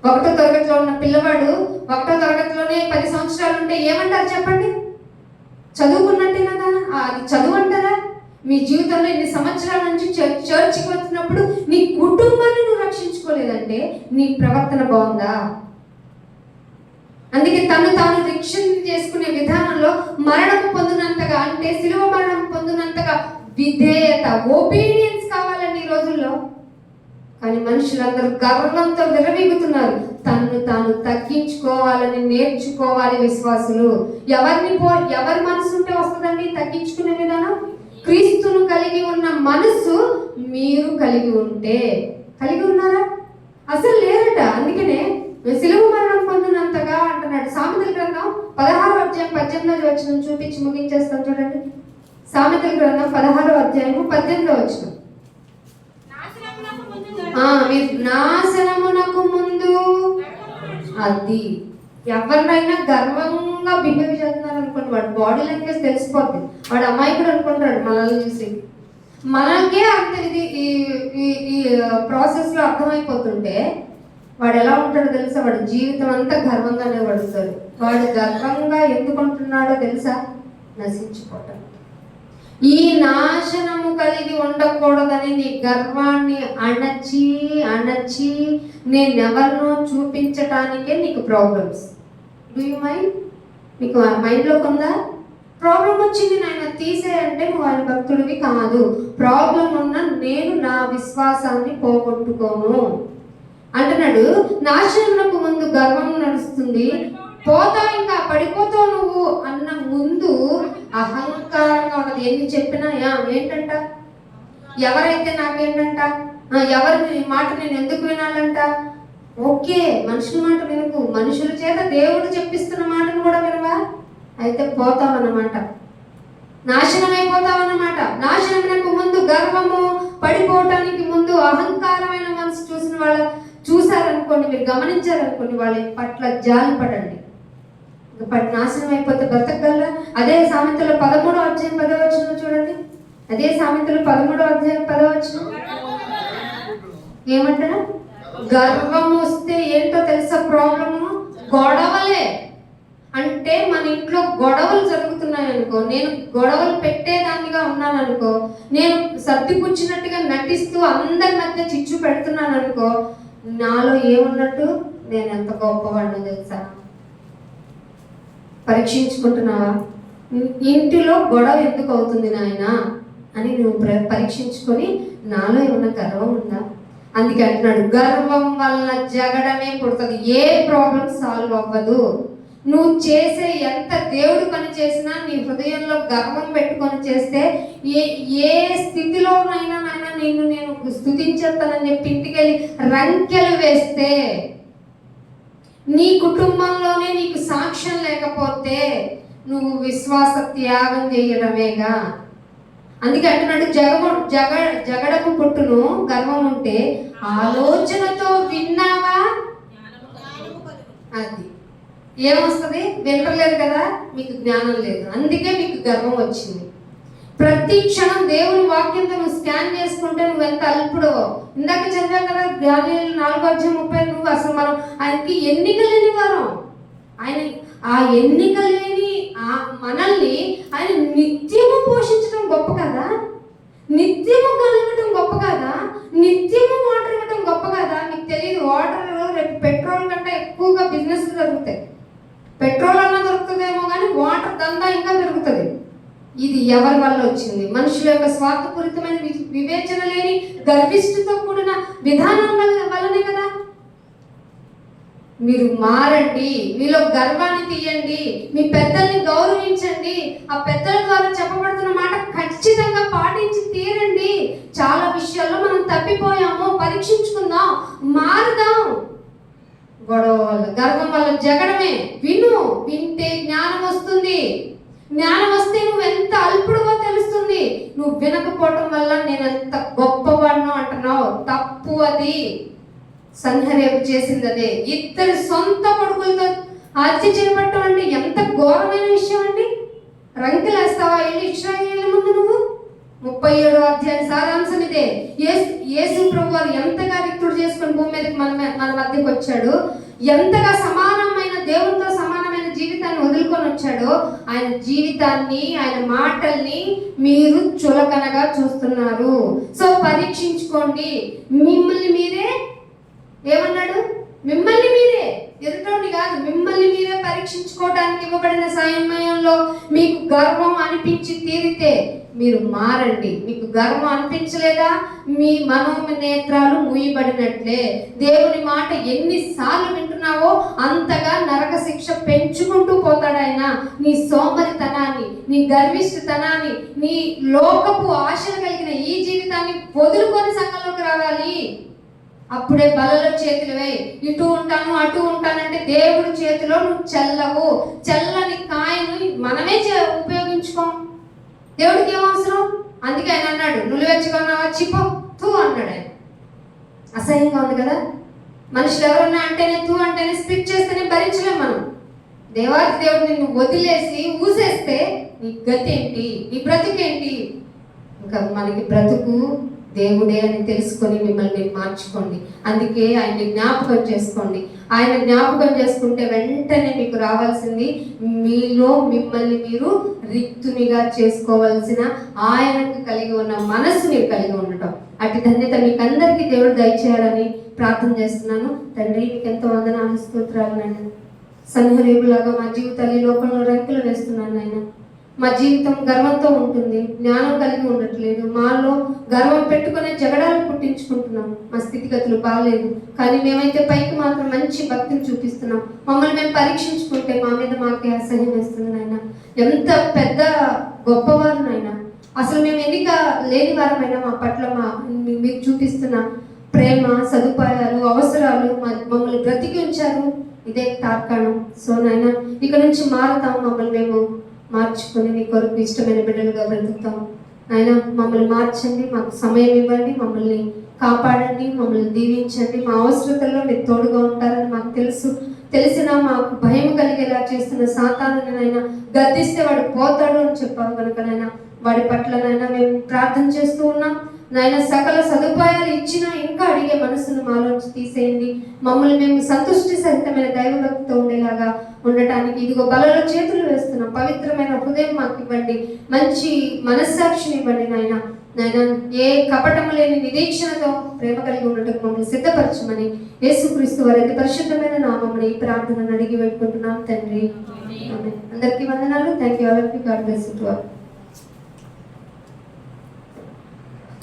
1వ తరగతిలో ఉన్న పిల్లవాడు 1వ తరగతిలోనే 10 సంవత్సరాలు ఉంటే ఏమంటారు చెప్పండి? చదువుకున్నట్టేనా? అది చదువు అంటారా? మీ జీవితంలో ఇన్ని సంవత్సరాల నుంచి చర్చికి వచ్చినప్పుడు నీ కుటుంబాన్ని నువ్వు రక్షించుకోలేదంటే నీ ప్రవర్తన బాగుందా? అందుకే తను తాను రక్షణ చేసుకునే విధానంలో మరణం పొందినంతగా, అంటే శిలువ మరణం పొందినంతగా విధేయత, ఒబీడియన్స్ కావాలండి ఈ రోజుల్లో. కానీ మనుషులందరూ గర్వంతో విరవీగుతున్నారు. తను తాను తగ్గించుకోవాలని నేర్చుకోవాలి విశ్వాసులు. ఎవరి మనసు ఉంటే వస్తుందండి తగ్గించుకునే విధానం? క్రీస్తును కలిగి ఉన్న మనసు మీరు కలిగి ఉంటే. కలిగి ఉన్నారా? అసలు లేరట. అందుకనే శిలువ మరణం పొందినంతగా అంటున్నాడు. సామెతల గ్రంథం 16వ అధ్యాయం 18వ వచనం చూపించి ముగించేస్తాం చూడండి. సామెతల గ్రంథం 16వ అధ్యాయము 18వ వచనం. మీరు నాశనమునకు ముందు, అది ఎవరినైనా గర్వంగా బిహేవ్ చేస్తున్నారు అనుకోండి, వాడు బాడీ లాంగ్వేజ్ తెలిసిపోద్ది. వాడు అమాయకుడు అనుకుంటాడు మనల్ని చూసి. మనకే అంత ఇది ఈ ప్రాసెస్లో అర్థమైపోతుంటే వాడు ఎలా ఉంటాడో తెలుసా? వాడు జీవితం అంతా గర్వంగానే పడుతాడు. వాడు గర్వంగా ఎందుకు ఉంటున్నాడో తెలుసా? నశించిపోవటం. ఈ నాశనము కలిగి ఉండకూడదని నీ గర్వాన్ని అణచి నేనెవరినో చూపించటానికే నీకు ప్రాబ్లమ్స్. Do you mind? మీకు మైండ్లోకి ఉందా? ప్రాబ్లం వచ్చింది నాయన తీసేయంటే నువ్వు ఆయన భక్తుడివి కాదు. ప్రాబ్లం ఉన్న నేను నా విశ్వాసాన్ని పోగొట్టుకోను అంటున్నాడు. నాశనమునకు ముందు గర్వం నడుస్తుంది, పోతావు, ఇంకా పడిపోతావు నువ్వు అన్న ముందు అహంకారంగా ఉన్నది. ఎన్ని చెప్పినా ఏంటంట? ఎవరైతే నాకేంటంట? ఎవరి మాట నేను ఎందుకు వినాలంట? ఓకే, మనుషుల మాట వినకు. మనుషుల చేత దేవుడు చెప్పిస్తున్న మాటను కూడా వినవా? అయితే పోతావన్నమాట, నాశనం అయిపోతావన్నమాట. నాశనమునకు ముందు గర్వము, పడిపోవటానికి ముందు అహంకారమైన మనసు చూసిన వాళ్ళ చూసారనుకోండి, మీరు గమనించారనుకోండి, వాళ్ళ పట్ల జాలి పడండి. నాశనం అయిపోతే బ్రతకగలరా? అదే సామెతలు 13వ అధ్యాయం 10వ వచనం చూడండి. అదే సామెతలు 13వ అధ్యాయం 10వ వచనం ఏమంటారా? గర్వం వస్తే ఏంటో తెలుసా ప్రాబ్లము? గొడవలే. అంటే మన ఇంట్లో గొడవలు జరుగుతున్నాయి అనుకో, నేను గొడవలు పెట్టేదానిగా ఉన్నాను అనుకో, నేను సర్ది కూర్చున్నట్టుగా నటిస్తూ అందరి మధ్య చిచ్చు పెడుతున్నాను అనుకో, నాలో ఏమున్నట్టు? నేను ఎంత గొప్పవాడినో తెలుసా? పరీక్షించుకుంటున్నావా? ఇంటిలో గొడవ ఎందుకు అవుతుంది నాయన అని నువ్వు పరీక్షించుకొని నాలో ఏమన్నా గర్వం ఉందా? అందుకే అంటున్నాడు, గర్వం వల్ల జగడమే పుడుతుంది, ఏ ప్రాబ్లం సాల్వ్ అవ్వదు. నువ్వు చేసే ఎంత దేవుడు పని చేసినా నీ హృదయంలో గర్వం పెట్టుకొని చేస్తే ఏ స్థితిలోనైనా నేను స్తుతించేస్తానని చెప్పి ఇంటికెళ్ళి రంకెలు వేస్తే, నీ కుటుంబంలోనే నీకు సాక్ష్యం లేకపోతే నువ్వు విశ్వాస త్యాగం చేయడమేగా. అందుకే అంటున్నాడు, జగడకు పుట్టును గర్వం ఉంటే ఆలోచనతో విన్నావా? అది ఏమొస్తుంది? వినలేదు కదా, మీకు జ్ఞానం లేదు, అందుకే మీకు గర్వం వచ్చింది. ప్రతి క్షణం దేవుని వాక్యంతో నువ్వు స్కాన్ చేసుకుంటే నువ్వు ఎంత అల్పుడో. ఇందాక చదివా కదా దానియేలు 4:30, నువ్వు అసలు మనం ఆయనకి ఎన్నిక లేని వారం. ఆయన ఆ ఎన్నిక లేని మనల్ని ఆయన నిత్యము పోషించడం గొప్ప కదా, నిత్యము కలగటం గొప్ప కదా, నిత్యము మాట ఇవ్వటం పెరుగుతాయి. పెట్రోల్ అన్నా దొరుకుతుందేమో కానీ వాటర్ దందా ఇంకా పెరుగుతుంది. ఇది ఎవరి వల్ల వచ్చింది? మనుషుల యొక్క స్వార్థపూరితమైన వివేచన లేని గర్విష్ఠతో కూడిన విధానం వల్లనే కదా. మీరు మారండి, మీలో గర్వాన్ని తీయండి, మీ పెద్దల్ని గౌరవించండి, ఆ పెద్దల ద్వారా చెప్పబడుతున్న మాట ఖచ్చితంగా పాటించి తీరండి. చాలా విషయాల్లో మనం తప్పిపోయాము, పరీక్షించుకుందాం, మారుదాం. గొడవ వల్ల, గర్వం వల్ల జగడమే. వింటే జ్ఞానం వస్తుంది. జ్ఞానం వస్తే నువ్వు ఎంత అల్పుడువో తెలుస్తుంది. నువ్వు వినకపోవటం వల్ల నేను ఎంత గొప్పవాడినో అంటున్నావు. తప్పు అది. సంహరేపు చేసింది అదే. ఇద్దరు సొంత కొడుకులతో హత్య చేయబట్టం అంటే ఎంత ఘోరమైన విషయం అండి. రంకెలేస్తావా వెళ్ళి ఇశ్రాయేలు ముందు నువ్వు? 37వ అధ్యాయం సారాంశం ఇదే. యేసు ప్రభు వారు ఎంతగా రిక్తుడు చేసుకుని భూమి మీదకి మన మధ్యకి వచ్చాడు, ఎంతగా సమానమైన దేవునితో సమానమైన జీవితాన్ని వదులుకొని వచ్చాడో, ఆయన జీవితాన్ని, ఆయన మాటల్ని మీరు చులకనగా చూస్తున్నారు. సో పరీక్షించుకోండి. మిమ్మల్ని మీరే ఏమన్నాడు? మిమ్మల్ని మీరే, ఎదుటోని కాదు, మిమ్మల్ని మీరే పరీక్షించుకోవడానికి ఇవ్వబడిన సమయంలో మీకు గర్వం అనిపించి తీరితే మీరు మారండి. మీకు గర్వం అనిపించలేదా? మీ మనోనేత్రాలు మూయబడినట్లే. దేవుని మాట ఎన్నిసార్లు వింటున్నావో అంతగా నరక శిక్ష పెంచుకుంటూ పోతాడు ఆయన. నీ సోమరితనాన్ని, నీ గర్విష్ఠతనాన్ని, నీ లోకపు ఆశలు కలిగిన ఈ జీవితాన్ని వదులుకొని సంఘంలోకి రావాలి. అప్పుడే బలలో చేతులు వేయి. ఇటు ఉంటాను అటు ఉంటానంటే దేవుడి చేతిలో నువ్వు చెల్లవు. చల్లని కాయను మనమే ఉపయోగించుకోం. దేవుడికి ఏం అవసరం? అందుకే ఆయన అన్నాడు, నువ్వెచ్చుకున్నావా చిప్పు అన్నాడు ఆయన. అసహ్యంగా ఉంది కదా. మనుషులు ఎవరన్నా అంటేనే అంటేనే స్పిట్ చేస్తేనే భరించలేం మనం. దేవాది దేవుడు నిన్ను వదిలేసి ఊసేస్తే నీ గతి ఏంటి? నీ బ్రతుకేంటి? ఇంకా మనకి బ్రతుకు దేవుడే అని తెలుసుకొని మిమ్మల్ని మార్చుకోండి. అందుకే ఆయన్ని జ్ఞాపకం చేసుకోండి. ఆయన జ్ఞాపకం చేసుకుంటే వెంటనే మీకు రావాల్సింది మీలో మిమ్మల్ని మీరు రిక్తునిగా చేసుకోవాల్సిన ఆయనకు కలిగి ఉన్న మనసు మీరు కలిగి ఉండటం. అటు ధన్యత మీకు అందరికీ దేవుడు దయచేయాలని ప్రార్థన చేస్తున్నాను. తండ్రి మీకు ఎంతో వందనాలు, స్తోత్రాలు నాయన. సంహరేపులాగా మా జీవితాలు ఈ లోకంలో రంకులు వేస్తున్నాను నాయన. మా జీవితం గర్వంతో ఉంటుంది, జ్ఞానం కలిగి ఉండట్లేదు. మాలో గర్వం పెట్టుకునే జగడాలు పుట్టించుకుంటున్నాం. మా స్థితిగతులు బాగలేదు, కానీ మేమైతే పైకి మాత్రం మంచి భక్తిని చూపిస్తున్నాం. మమ్మల్ని మేము పరీక్షించుకుంటే మా మీద మాకే అసహ్యం వేస్తుంది నాయన. ఎంత పెద్ద గొప్పవారు నాయన. అసలు మేము ఎన్నిక లేని వారమైనా మా పట్ల మీరు చూపిస్తున్న ప్రేమ, సదుపాయాలు, అవసరాలు మమ్మల్ని బ్రతికి ఉంచారు. ఇదే తార్కాణం. సో నాయన ఇక నుంచి మారుతాం. మమ్మల్ని మేము మార్చుకొని నీ కొరకు ఇష్టమైన బిడ్డలుగా బ్రతుకుతాం. ఆయన మమ్మల్ని మార్చండి, మాకు సమయం ఇవ్వండి, మమ్మల్ని కాపాడండి, మమ్మల్ని దీవించండి. మా అవసరతల్లో మీరు తోడుగా ఉంటారని మాకు తెలిసిన మాకు భయం కలిగేలా చేస్తున్న సాతానుని నాయన గద్దిస్తే వాడు పోతాడు అని చెప్పావు కనుక నాయన వాడి పట్లనైనా మేము ప్రార్థన చేస్తూ ఉన్నాం నాయన. సకల సదుపాయాలు ఇచ్చినా ఇంకా అడిగే మనసును మాలోంచి తీసేయండి. మమ్మల్ని మేము సంతుష్టి సహితమైన దైవభక్తితో ఉండేలాగా ఉండటానికి ఇదిగో బలలో చేతులు వేస్తున్నాం. పవిత్రమైన హృదయం మాకు ఇవ్వండి, మంచి మనస్సాక్షిని ఇవ్వండి నాయన. నాయన ఏ కపటము లేని నిరీక్షణతో ప్రేమ కలిగి ఉండటం మమ్మల్ని సిద్ధపరచమని యేసుక్రీస్తు వారి అతి పరిశుద్ధమైన నామమున ఈ ప్రార్థనను అడిగి పెట్టుకుంటున్నాం తండ్రి. అందరికీ వందనాలు. Thank you. All of you. God bless you.